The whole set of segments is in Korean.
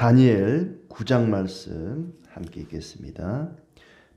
다니엘 9장 말씀 함께 읽겠습니다.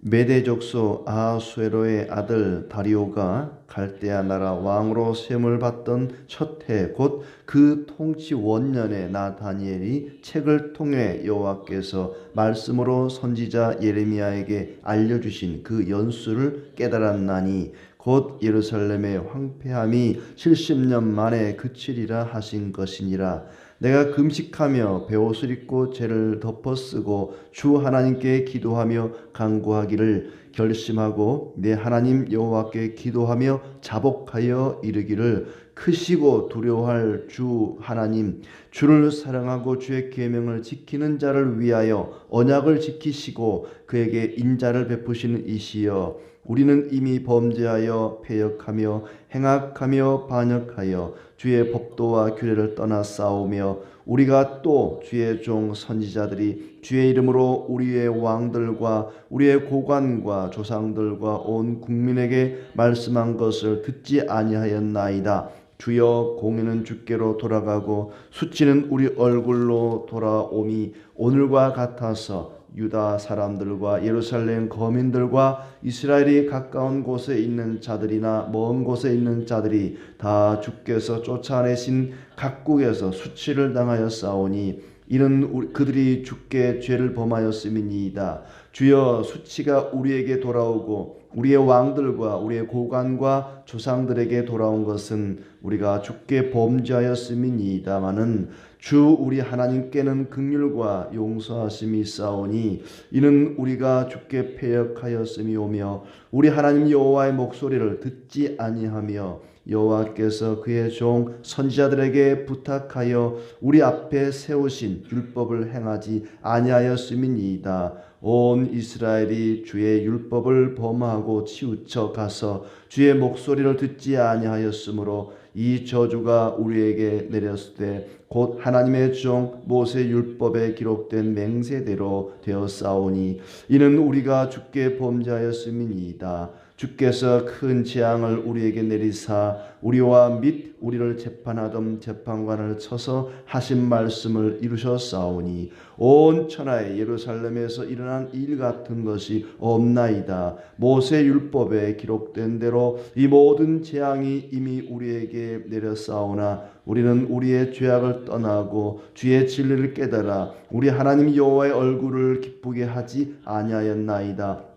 메대 족속 아하수에로의 아들 다리오가 갈대아 나라 왕으로 세움을 받던 첫 해 곧 그 통치 원년에 나 다니엘이 책을 통해 여호와께서 말씀으로 선지자 예레미야에게 알려주신 그 연수를 깨달았나니 곧 예루살렘의 황폐함이 70년 만에 그치리라 하신 것이니라. 내가 금식하며 베옷을 입고 죄를 덮어쓰고 주 하나님께 기도하며 간구하기를 결심하고 내 하나님 여호와께 기도하며 자복하여 이르기를 크시고 두려워할 주 하나님, 주를 사랑하고 주의 계명을 지키는 자를 위하여 언약을 지키시고 그에게 인자를 베푸시는 이시여, 우리는 이미 범죄하여 패역하며 행악하며 반역하여 주의 법도와 규례를 떠나 싸우며 우리가 또 주의 종 선지자들이 주의 이름으로 우리의 왕들과 우리의 고관과 조상들과 온 국민에게 말씀한 것을 듣지 아니하였나이다. 주여, 공의는 주께로 돌아가고 수치는 우리 얼굴로 돌아오미 오늘과 같아서 유다 사람들과 예루살렘 거민들과 이스라엘이 가까운 곳에 있는 자들이나 먼 곳에 있는 자들이 다 주께서 쫓아내신 각국에서 수치를 당하여 싸우니 이는 그들이 주께 죄를 범하였음이니이다. 주여, 수치가 우리에게 돌아오고 우리의 왕들과 우리의 고관과 조상들에게 돌아온 것은 우리가 주께 범죄하였음이니이다마는 주 우리 하나님께는 긍휼과 용서하심이 있사오니 이는 우리가 주께 패역하였음이오며 우리 하나님 여호와의 목소리를 듣지 아니하며 여호와께서 그의 종 선지자들에게 부탁하여 우리 앞에 세우신 율법을 행하지 아니하였음이니이다. 온 이스라엘이 주의 율법을 범하고 치우쳐 가서 주의 목소리를 듣지 아니하였으므로 이 저주가 우리에게 내렸을 때 곧 하나님의 종 모세 율법에 기록된 맹세대로 되었사오니 이는 우리가 주께 범죄하였음이니이다. 주께서 큰 재앙을 우리에게 내리사 우리와 및 우리를 재판하던 재판관을 쳐서 하신 말씀을 이루셨사오니 온 천하의 예루살렘에서 일어난 일 같은 것이 없나이다. 모세 율법에 기록된 대로 이 모든 재앙이 이미 우리에게 내렸사오나 우리는 우리의 죄악을 떠나고 주의 진리를 깨달아 우리 하나님 여호와의 얼굴을 기쁘게 하지 아니하였나이다.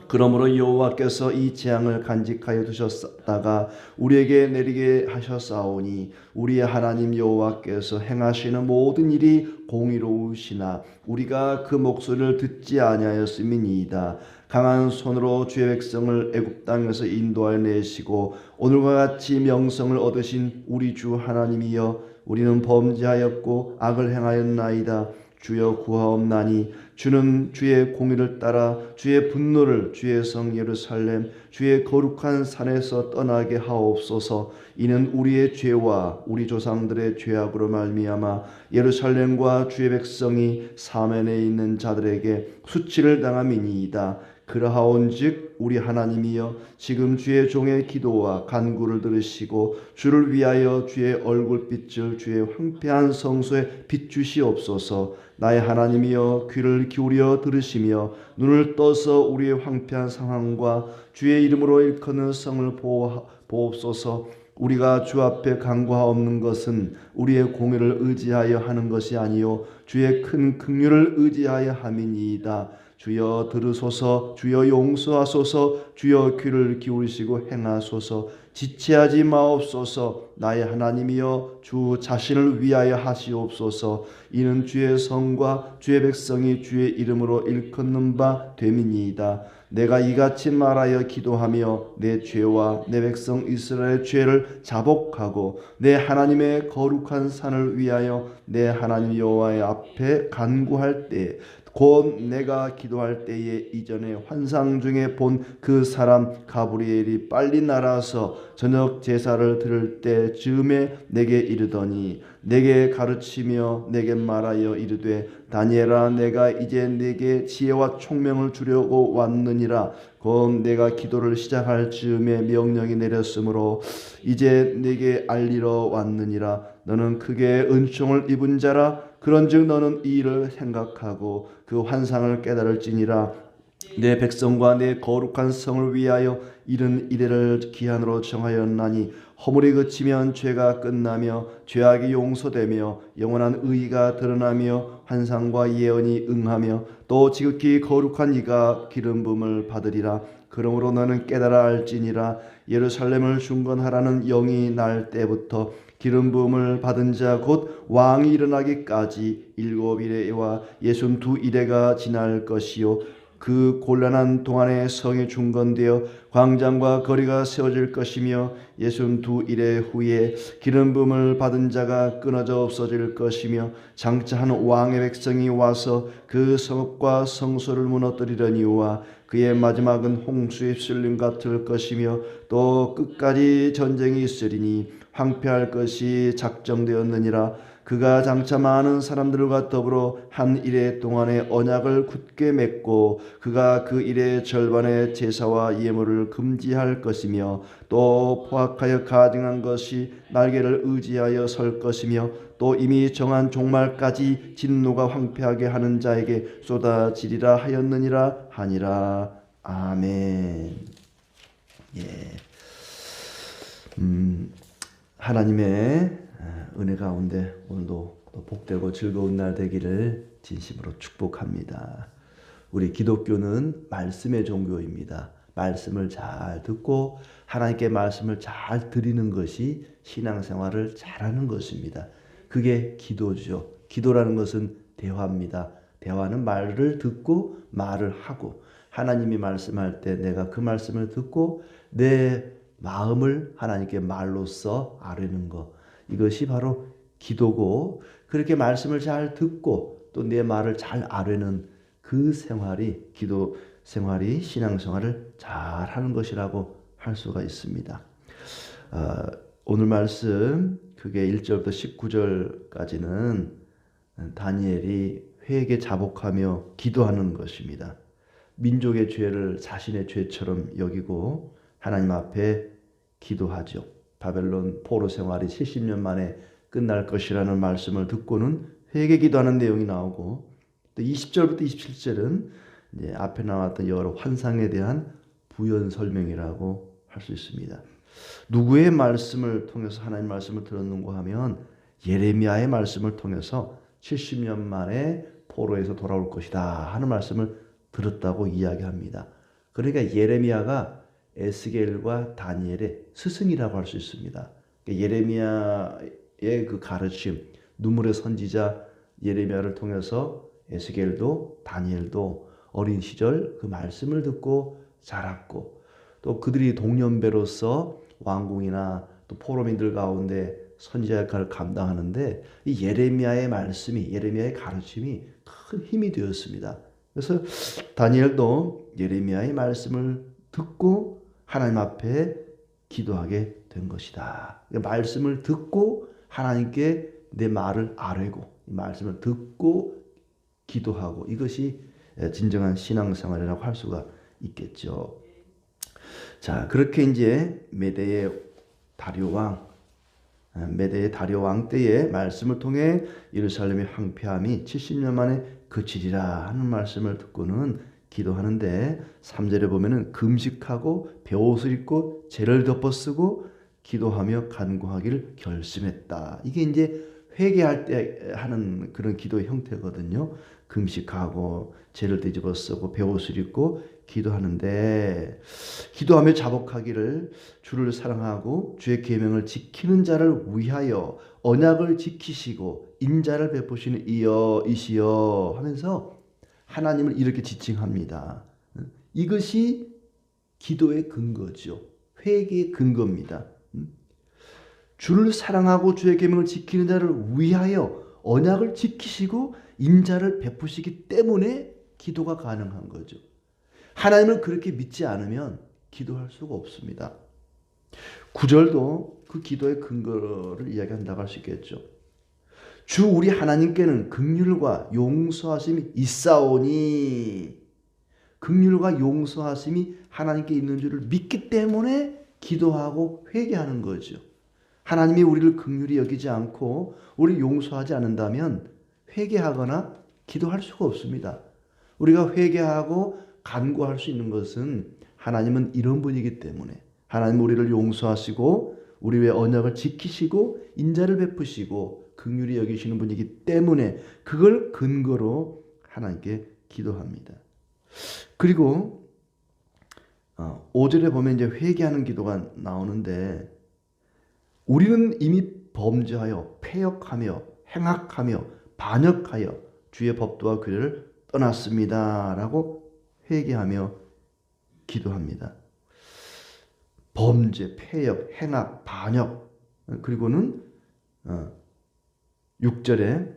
그러므로 여호와께서 이 재앙을 간직하여 두셨다가 우리에게 내리게 하셨사오니 우리의 하나님 여호와께서 행하시는 모든 일이 공의로우시나 우리가 그 목소리를 듣지 아니하였음이니이다. 강한 손으로 주의 백성을 애굽 땅에서 인도하여 내시고 오늘과 같이 명성을 얻으신 우리 주 하나님이여, 우리는 범죄하였고 악을 행하였나이다. 주여, 구하옵나니 주는 주의 공의를 따라 주의 분노를 주의 성 예루살렘 주의 거룩한 산에서 떠나게 하옵소서. 이는 우리의 죄와 우리 조상들의 죄악으로 말미암아 예루살렘과 주의 백성이 사면에 있는 자들에게 수치를 당함이니이다. 그러하온즉 우리 하나님이여, 지금 주의 종의 기도와 간구를 들으시고 주를 위하여 주의 얼굴빛을 주의 황폐한 성소에 비추시옵소서. 나의 하나님이여, 귀를 기울여 들으시며 눈을 떠서 우리의 황폐한 상황과 주의 이름으로 일컫는 성을 보옵소서. 우리가 주 앞에 간구하옵는 것은 우리의 공의를 의지하여 하는 것이 아니요 주의 큰 긍휼을 의지하여 함이니이다. 주여 들으소서. 주여 용서하소서. 주여 귀를 기울이시고 행하소서. 지체하지 마옵소서. 나의 하나님이여, 주 자신을 위하여 하시옵소서. 이는 주의 성과 주의 백성이 주의 이름으로 일컫는 바 됨이니이다. 내가 이같이 말하여 기도하며 내 죄와 내 백성 이스라엘의 죄를 자복하고 내 하나님의 거룩한 산을 위하여 내 하나님 여호와의 앞에 간구할 때, 곧 내가 기도할 때에 이전에 환상 중에 본 그 사람 가브리엘이 빨리 날아서 저녁 제사를 드릴 때 즈음에 내게 이르더니, 내게 가르치며 내게 말하여 이르되, 다니엘아, 내가 이제 내게 지혜와 총명을 주려고 왔느니라. 곧 내가 기도를 시작할 즈음에 명령이 내렸으므로 이제 내게 알리러 왔느니라. 너는 크게 은총을 입은 자라. 그런즉 너는 이 일을 생각하고 그 환상을 깨달을지니라. 내 백성과 내 거룩한 성을 위하여 이른 이래를 기한으로 정하였나니 허물이 그치면 죄가 끝나며 죄악이 용서되며 영원한 의의가 드러나며 환상과 예언이 응하며 또 지극히 거룩한 이가 기름 부음을 받으리라. 그러므로 너는 깨달아 알지니라. 예루살렘을 중건하라는 영이 날 때부터 기름 부음을 받은 자 곧 왕이 일어나기까지 7이레와 62이레가 지날 것이요 그 곤란한 동안에 성이 중건되어 광장과 거리가 세워질 것이며 62이레 후에 기름 부음을 받은 자가 끊어져 없어질 것이며 장차 한 왕의 백성이 와서 그 성읍과 성소를 무너뜨리려니와 그의 마지막은 홍수의 휩쓸림 같을 것이며 또 끝까지 전쟁이 있으리니 황폐할 것이 작정되었느니라. 그가 장차 많은 사람들과 더불어 한 일해 동안의 언약을 굳게 맺고 그가 그 일의 절반의 제사와 예물을 금지할 것이며 또 포악하여 가증한 것이 날개를 의지하여 설 것이며 또 이미 정한 종말까지 진노가 황폐하게 하는 자에게 쏟아지리라 하였느니라 하니라. 아멘. 예. 하나님의 은혜 가운데 오늘도 복되고 즐거운 날 되기를 진심으로 축복합니다. 우리 기독교는 말씀의 종교입니다. 말씀을 잘 듣고 하나님께 말씀을 잘 드리는 것이 신앙생활을 잘하는 것입니다. 그게 기도죠. 기도라는 것은 대화입니다. 대화는 말을 듣고 말을 하고 하나님이 말씀할 때 내가 그 말씀을 듣고 내 마음을 하나님께 말로써 아뢰는 것, 이것이 바로 기도고 그렇게 말씀을 잘 듣고 또 내 말을 잘 아뢰는 그 생활이 기도 생활이 신앙생활을 잘하는 것이라고 할 수가 있습니다. 오늘 말씀 그게 1절부터 19절까지는 다니엘이 회개 자복하며 기도하는 것입니다. 민족의 죄를 자신의 죄처럼 여기고 하나님 앞에 기도하죠. 바벨론 포로 생활이 70년 만에 끝날 것이라는 말씀을 듣고는 회개 기도하는 내용이 나오고 또 20절부터 27절은 이제 앞에 나왔던 여러 환상에 대한 부연 설명이라고 할 수 있습니다. 누구의 말씀을 통해서 하나님 말씀을 들었는가 하면 예레미야의 말씀을 통해서 70년 만에 포로에서 돌아올 것이다 하는 말씀을 들었다고 이야기합니다. 그러니까 예레미야가 에스겔과 다니엘의 스승이라고 할 수 있습니다. 예레미야의 그 가르침, 눈물의 선지자 예레미야를 통해서 에스겔도 다니엘도 어린 시절 그 말씀을 듣고 자랐고 또 그들이 동년배로서 왕궁이나 또 포로민들 가운데 선지자 역할을 감당하는데 이 예레미야의 말씀이 예레미야의 가르침이 큰 힘이 되었습니다. 그래서 다니엘도 예레미야의 말씀을 듣고 하나님 앞에 기도하게 된 것이다. 말씀을 듣고 하나님께 내 말을 아뢰고 말씀을 듣고 기도하고 이것이 진정한 신앙생활이라고 할 수가 있겠죠. 자, 그렇게 이제 메대의 다리오 왕 때의 말씀을 통해 예루살렘의 황폐함이 70년 만에 그치리라 하는 말씀을 듣고는 기도하는데 3절에 보면은 금식하고 베옷을 입고 죄를 덮어쓰고 기도하며 간구하기를 결심했다. 이게 이제 회개할 때 하는 그런 기도의 형태거든요. 금식하고 죄를 뒤집어쓰고 베옷을 입고 기도하는데 기도하며 자복하기를 주를 사랑하고 주의 계명을 지키는 자를 위하여 언약을 지키시고 인자를 베푸시는 이시여 하면서 하나님을 이렇게 지칭합니다. 이것이 기도의 근거죠. 회개의 근거입니다. 주를 사랑하고 주의 계명을 지키는 자를 위하여 언약을 지키시고 인자를 베푸시기 때문에 기도가 가능한 거죠. 하나님을 그렇게 믿지 않으면 기도할 수가 없습니다. 9절도 그 기도의 근거를 이야기한다고 할 수 있겠죠. 주 우리 하나님께는 긍휼과 용서하심이 있사오니 긍휼과 용서하심이 하나님께 있는 줄을 믿기 때문에 기도하고 회개하는 거죠. 하나님이 우리를 긍휼히 여기지 않고 우리를 용서하지 않는다면 회개하거나 기도할 수가 없습니다. 우리가 회개하고 간구할 수 있는 것은 하나님은 이런 분이기 때문에 하나님 우리를 용서하시고 우리의 언약을 지키시고 인자를 베푸시고 긍휼히 여기시는 분이기 때문에 그걸 근거로 하나님께 기도합니다. 그리고 5절에 보면 이제 회개하는 기도가 나오는데 우리는 이미 범죄하여 패역하며 행악하며 반역하여 주의 법도와 규례를 떠났습니다. 라고 회개하며 기도합니다. 범죄, 패역, 행악, 반역 그리고는 6절에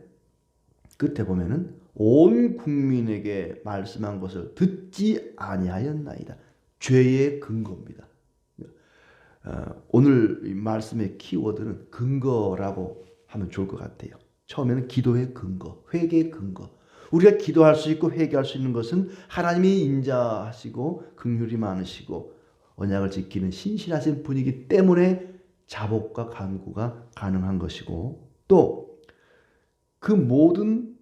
끝에 보면은 온 국민에게 말씀한 것을 듣지 아니하였나이다. 죄의 근거입니다. 오늘 이 말씀의 키워드는 근거라고 하면 좋을 것 같아요. 처음에는 기도의 근거, 회개의 근거. 우리가 기도할 수 있고 회개할 수 있는 것은 하나님이 인자하시고 긍휼이 많으시고 언약을 지키는 신실하신 분이기 때문에 자복과 간구가 가능한 것이고 또 그 모든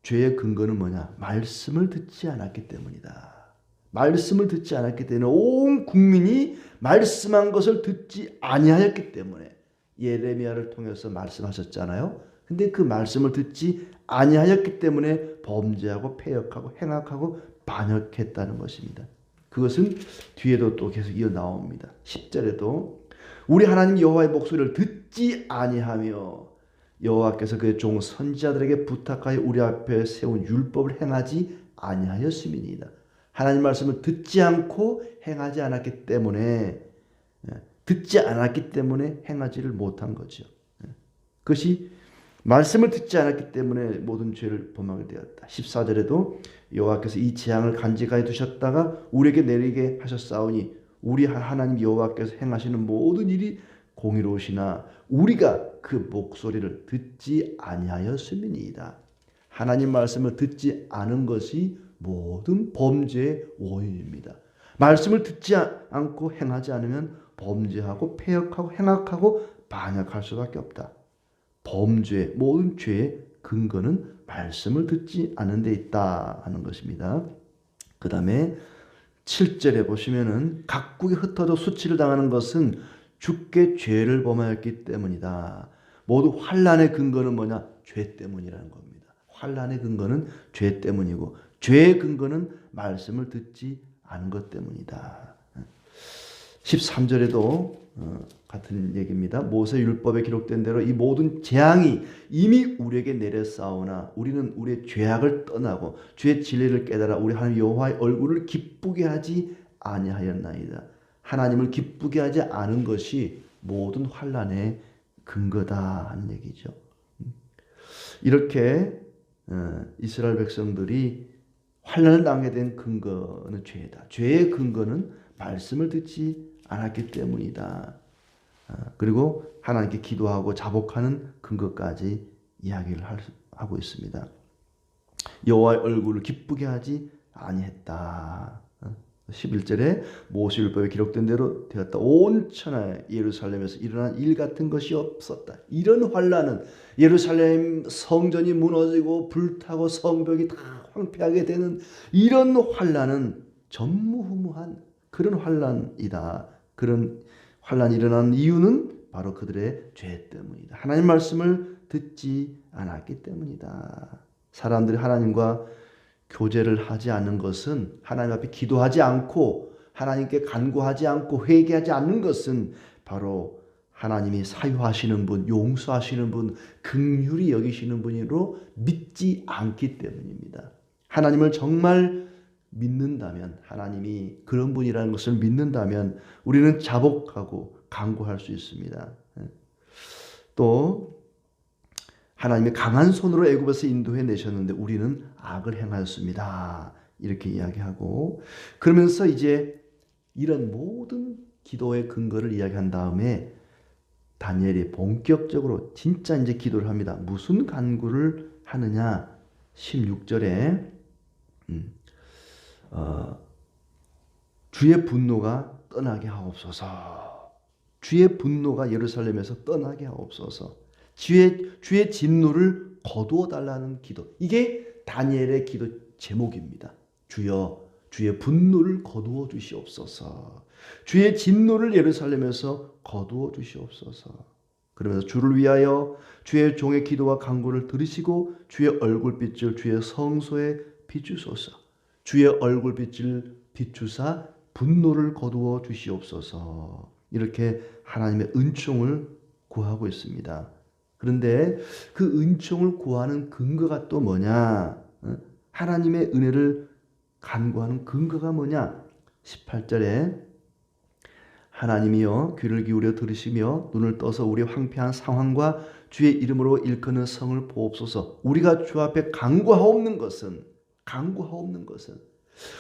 죄의 근거는 뭐냐? 말씀을 듣지 않았기 때문이다. 말씀을 듣지 않았기 때문에 온 국민이 말씀한 것을 듣지 아니하였기 때문에 예레미야를 통해서 말씀하셨잖아요. 근데 그 말씀을 듣지 아니하였기 때문에 범죄하고 패역하고 행악하고 반역했다는 것입니다. 그것은 뒤에도 또 계속 이어 나옵니다. 10절에도 우리 하나님 여호와의 목소리를 듣지 아니하며 여호와께서 그의 종 선지자들에게 부탁하여 우리 앞에 세운 율법을 행하지 아니하였음이니이다. 하나님 말씀을 듣지 않고 행하지 않았기 때문에 행하지를 못한 거죠. 그것이 말씀을 듣지 않았기 때문에 모든 죄를 범하게 되었다. 14절에도 여호와께서 이 재앙을 간직하여 두셨다가 우리에게 내리게 하셨사오니 우리 하나님 여호와께서 행하시는 모든 일이 공의로우시나 우리가 그 목소리를 듣지 아니하였음이니이다. 하나님 말씀을 듣지 않은 것이 모든 범죄의 원인입니다. 말씀을 듣지 않고 행하지 않으면 범죄하고 패역하고 행악하고 반역할 수밖에 없다. 범죄, 모든 죄의 근거는 말씀을 듣지 않은 데 있다 하는 것입니다. 그 다음에 7절에 보시면은 각국에 흩어져 수치를 당하는 것은 주께 죄를 범하였기 때문이다. 모두 환난의 근거는 뭐냐? 죄 때문이라는 겁니다. 환난의 근거는 죄 때문이고 죄의 근거는 말씀을 듣지 않은 것 때문이다. 13절에도 같은 얘기입니다. 모세율법에 기록된 대로 이 모든 재앙이 이미 우리에게 내렸사오나 우리는 우리의 죄악을 떠나고 주의 진리를 깨달아 우리 하나님 여호와의 얼굴을 기쁘게 하지 아니하였나이다. 하나님을 기쁘게 하지 않은 것이 모든 환난의 근거다 하는 얘기죠. 이렇게 이스라엘 백성들이 환난을 당하게 된 근거는 죄다. 죄의 근거는 말씀을 듣지 않았기 때문이다. 그리고 하나님께 기도하고 자복하는 근거까지 이야기를 하고 있습니다. 여호와의 얼굴을 기쁘게 하지 아니했다. 11절에 모세율법에 기록된 대로 되었다. 온 천하에 예루살렘에서 일어난 일 같은 것이 없었다. 이런 환난은 예루살렘 성전이 무너지고 불타고 성벽이 다 황폐하게 되는 이런 환난은 전무후무한 그런 환난이다. 그런 환난이 일어난 이유는 바로 그들의 죄 때문이다. 하나님 말씀을 듣지 않았기 때문이다. 사람들이 하나님과 교제를 하지 않는 것은 하나님 앞에 기도하지 않고 하나님께 간구하지 않고 회개하지 않는 것은 바로 하나님이 사유하시는 분, 용서하시는 분, 긍휼히 여기시는 분으로 믿지 않기 때문입니다. 하나님을 정말 믿는다면, 하나님이 그런 분이라는 것을 믿는다면 우리는 자복하고 간구할 수 있습니다. 또 하나님이 강한 손으로 애굽에서 인도해 내셨는데 우리는 악을 행하였습니다. 이렇게 이야기하고 그러면서 이제 이런 모든 기도의 근거를 이야기한 다음에 다니엘이 본격적으로 진짜 이제 기도를 합니다. 무슨 간구를 하느냐? 16절에 주의 분노가 떠나게 하옵소서. 주의 분노가 예루살렘에서 떠나게 하옵소서. 주의 진노를 거두어 달라는 기도. 이게 다니엘의 기도 제목입니다. 주여 주의 분노를 거두어 주시옵소서. 주의 진노를 예루살렘에서 거두어 주시옵소서. 그러면서 주를 위하여 주의 종의 기도와 간구를 들으시고 주의 얼굴빛을 주의 성소에 비추소서. 주의 얼굴빛을 비추사 분노를 거두어 주시옵소서. 이렇게 하나님의 은총을 구하고 있습니다. 그런데 그 은총을 구하는 근거가 또 뭐냐? 하나님의 은혜를 간구하는 근거가 뭐냐? 18절에 하나님이여 귀를 기울여 들으시며 눈을 떠서 우리 황폐한 상황과 주의 이름으로 일컫는 성을 보옵소서. 우리가 주 앞에 간구하옵는 것은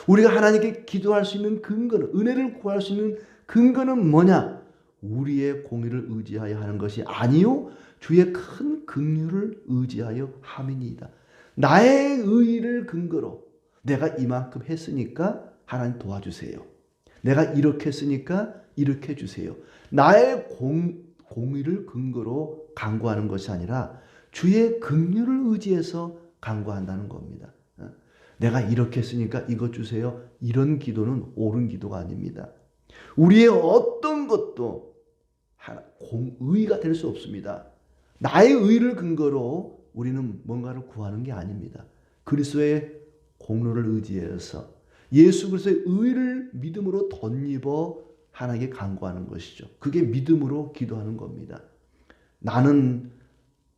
우리가 하나님께 기도할 수 있는 근거는, 은혜를 구할 수 있는 근거는 뭐냐? 우리의 공의를 의지하여 하는 것이 아니요 주의 큰 긍휼을 의지하여 함이니이다. 나의 의의를 근거로 내가 이만큼 했으니까 하나님 도와주세요. 내가 이렇게 했으니까 이렇게 해주세요. 나의 공의를 근거로 간구하는 것이 아니라 주의 긍휼을 의지해서 간구한다는 겁니다. 내가 이렇게 했으니까 이것 주세요. 이런 기도는 옳은 기도가 아닙니다. 우리의 어떤 것도 공의가 될 수 없습니다. 나의 의를 근거로 우리는 뭔가를 구하는 게 아닙니다. 그리스도의 공로를 의지해서 예수 그리스도의 의를 믿음으로 덧입어 하나님께 간구하는 것이죠. 그게 믿음으로 기도하는 겁니다. 나는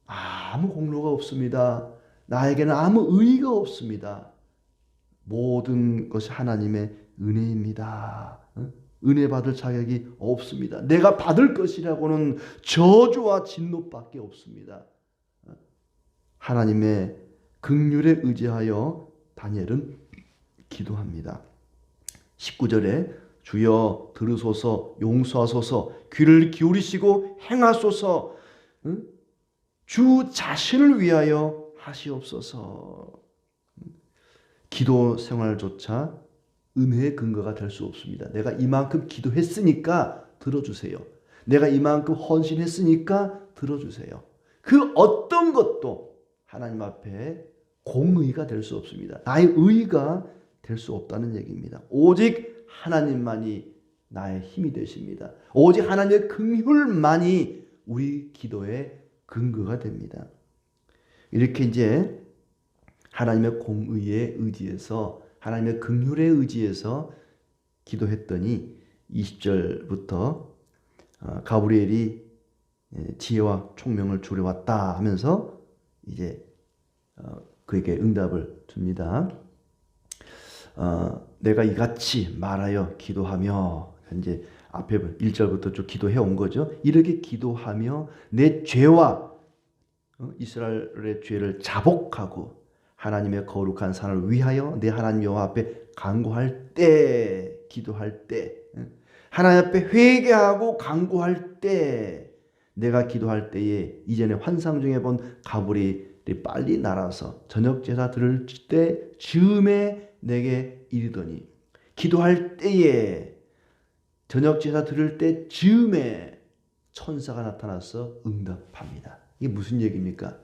아무 공로가 없습니다. 나에게는 아무 의의가 없습니다. 모든 것이 하나님의 은혜입니다. 은혜 받을 자격이 없습니다. 내가 받을 것이라고는 저주와 진노밖에 없습니다. 하나님의 긍휼에 의지하여 다니엘은 기도합니다. 19절에 주여 들으소서 용서하소서 귀를 기울이시고 행하소서 주 자신을 위하여 하시옵소서. 기도 생활조차 은혜의 근거가 될 수 없습니다. 내가 이만큼 기도했으니까 들어주세요. 내가 이만큼 헌신했으니까 들어주세요. 그 어떤 것도 하나님 앞에 공의가 될 수 없습니다. 나의 의의가 될 수 없다는 얘기입니다. 오직 하나님만이 나의 힘이 되십니다. 오직 하나님의 긍휼만이 우리 기도의 근거가 됩니다. 이렇게 이제 하나님의 공의에 의지해서 하나님의 긍휼에 의지해서 기도했더니 20절부터 가브리엘이 지혜와 총명을 주려 왔다 하면서 이제 그에게 응답을 줍니다. 내가 이같이 말하여 기도하며 이제 앞에 1절부터 쭉 기도해 온 거죠. 이렇게 기도하며 내 죄와 이스라엘의 죄를 자복하고 하나님의 거룩한 산을 위하여 내 하나님 여호와 앞에 간구할 때, 기도할 때, 하나님 앞에 회개하고 간구할 때, 내가 기도할 때에 이전에 환상 중에 본 가브리엘이 빨리 날아서 저녁 제사 드릴 때 즈음에 내게 이르더니, 기도할 때에 저녁 제사 드릴 때 즈음에 천사가 나타나서 응답합니다. 이게 무슨 얘기입니까?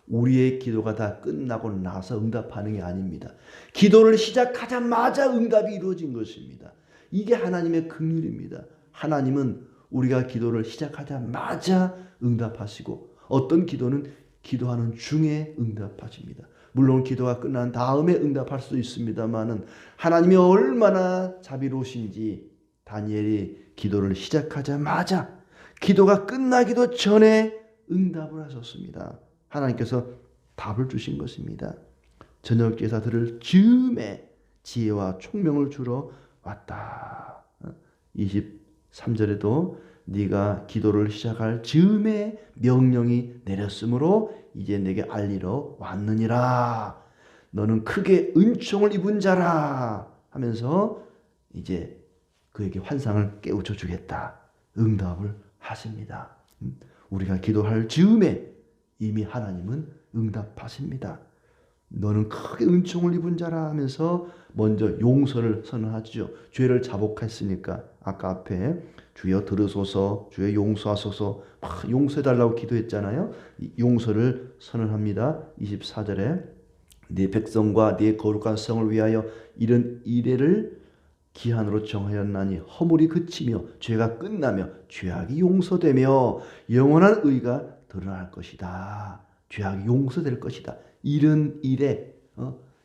우리의 기도가 다 끝나고 나서 응답하는 게 아닙니다. 기도를 시작하자마자 응답이 이루어진 것입니다. 이게 하나님의 긍휼입니다. 하나님은 우리가 기도를 시작하자마자 응답하시고 어떤 기도는 기도하는 중에 응답하십니다. 물론 기도가 끝난 다음에 응답할 수도 있습니다만은 하나님이 얼마나 자비로우신지 다니엘이 기도를 시작하자마자 기도가 끝나기도 전에 응답을 하셨습니다. 하나님께서 답을 주신 것입니다. 저녁 제사 드릴 즈음에 지혜와 총명을 주러 왔다. 23절에도 네가 기도를 시작할 즈음에 명령이 내렸으므로 이제 내게 알리러 왔느니라. 너는 크게 은총을 입은 자라 하면서 이제 그에게 환상을 깨우쳐 주겠다. 응답을 하십니다. 우리가 기도할 즈음에 이미 하나님은 응답하십니다. 너는 크게 은총을 입은 자라 하면서 먼저 용서를 선언하죠. 죄를 자복했으니까 아까 앞에 주여 들으소서, 주여 용서하소서 막 용서해달라고 기도했잖아요. 이 용서를 선언합니다. 24절에 네 백성과 네 거룩한 성을 위하여 이런 이래를 기한으로 정하였나니 허물이 그치며 죄가 끝나며 죄악이 용서되며 영원한 의가 드러날 것이다. 죄악이 용서될 것이다. 이런 일에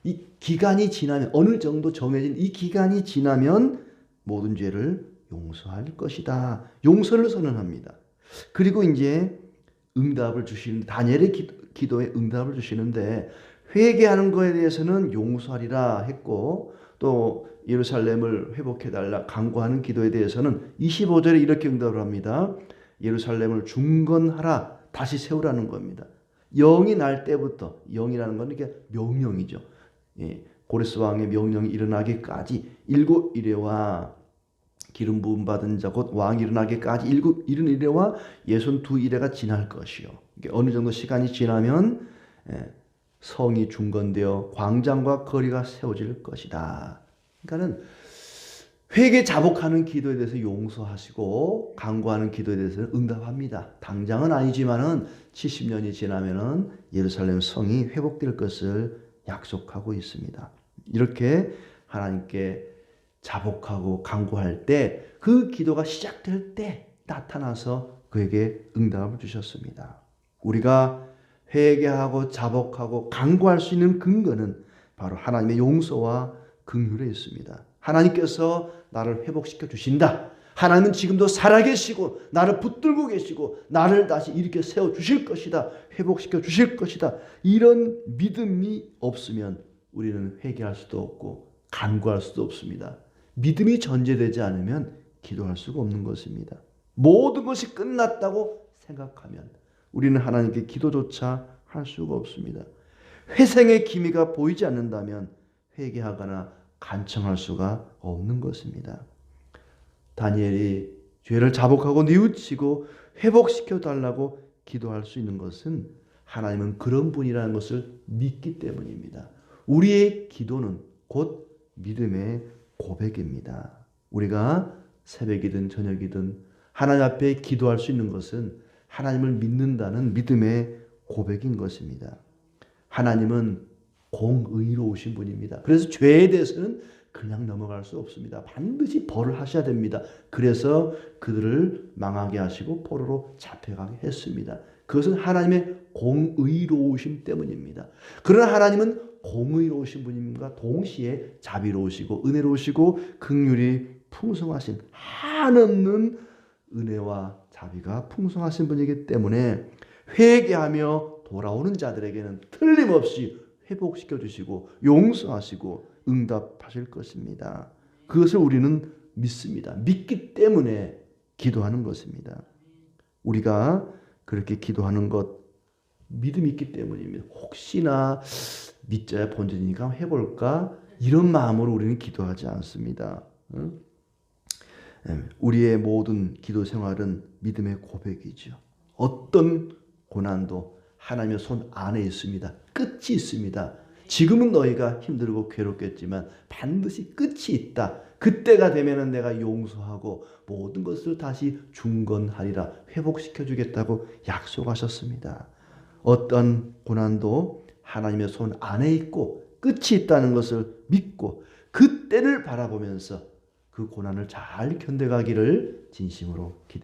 이 기간이 지나면, 어느 정도 정해진 이 기간이 지나면 모든 죄를 용서할 것이다. 용서를 선언합니다. 그리고 이제 응답을 주시는, 다니엘의 기도에 응답을 주시는데, 회개하는 것에 대해서는 용서하리라 했고, 또 예루살렘을 회복해달라 강구하는 기도에 대해서는 25절에 이렇게 응답을 합니다. 예루살렘을 중건하라, 다시 세우라는 겁니다. 영이 날 때부터, 영이라는 건 이게 명령이죠. 고레스 왕의 명령이 일어나기까지 7이레와 기름 부음 받은 자 곧 왕이 일어나기까지 72이레와 62이레가 지날 것이요. 이게 어느 정도 시간이 지나면 성이 중건되어 광장과 거리가 세워질 것이다. 그러니까는 회개 자복하는 기도에 대해서 용서하시고 간구하는 기도에 대해서는 응답합니다. 당장은 아니지만은 70년이 지나면은 예루살렘 성이 회복될 것을 약속하고 있습니다. 이렇게 하나님께 자복하고 간구할 때, 그 기도가 시작될 때 나타나서 그에게 응답을 주셨습니다. 우리가 회개하고 자복하고 간구할 수 있는 근거는 바로 하나님의 용서와 긍휼에 있습니다. 하나님께서 나를 회복시켜 주신다. 하나님은 지금도 살아계시고 나를 붙들고 계시고 나를 다시 일으켜 세워 주실 것이다. 회복시켜 주실 것이다. 이런 믿음이 없으면 우리는 회개할 수도 없고 간구할 수도 없습니다. 믿음이 전제되지 않으면 기도할 수가 없는 것입니다. 모든 것이 끝났다고 생각하면 우리는 하나님께 기도조차 할 수가 없습니다. 회생의 기미가 보이지 않는다면 회개하거나 간청할 수가 없는 것입니다. 다니엘이 죄를 자복하고 뉘우치고 회복시켜 달라고 기도할 수 있는 것은 하나님은 그런 분이라는 것을 믿기 때문입니다. 우리의 기도는 곧 믿음의 고백입니다. 우리가 새벽이든 저녁이든 하나님 앞에 기도할 수 있는 것은 하나님을 믿는다는 믿음의 고백인 것입니다. 하나님은 공의로우신 분입니다. 그래서 죄에 대해서는 그냥 넘어갈 수 없습니다. 반드시 벌을 하셔야 됩니다. 그래서 그들을 망하게 하시고 포로로 잡혀가게 했습니다. 그것은 하나님의 공의로우심 때문입니다. 그러나 하나님은 공의로우신 분임과 동시에 자비로우시고 은혜로우시고 긍휼이 풍성하신, 한없는 은혜와 자비가 풍성하신 분이기 때문에 회개하며 돌아오는 자들에게는 틀림없이 회복시켜 주시고 용서하시고 응답하실 것입니다. 그것을 우리는 믿습니다. 믿기 때문에 기도하는 것입니다. 우리가 그렇게 기도하는 것, 믿음이 있기 때문입니다. 혹시나 믿자야 본전이니까 해볼까, 이런 마음으로 우리는 기도하지 않습니다. 우리의 모든 기도 생활은 믿음의 고백이죠. 어떤 고난도 하나님의 손 안에 있습니다. 끝이 있습니다. 지금은 너희가 힘들고 괴롭겠지만 반드시 끝이 있다. 그때가 되면 내가 용서하고 모든 것을 다시 중건하리라, 회복시켜 주겠다고 약속하셨습니다. 어떤 고난도 하나님의 손 안에 있고 끝이 있다는 것을 믿고 그때를 바라보면서 그 고난을 잘 견뎌가기를 진심으로 기대합니다.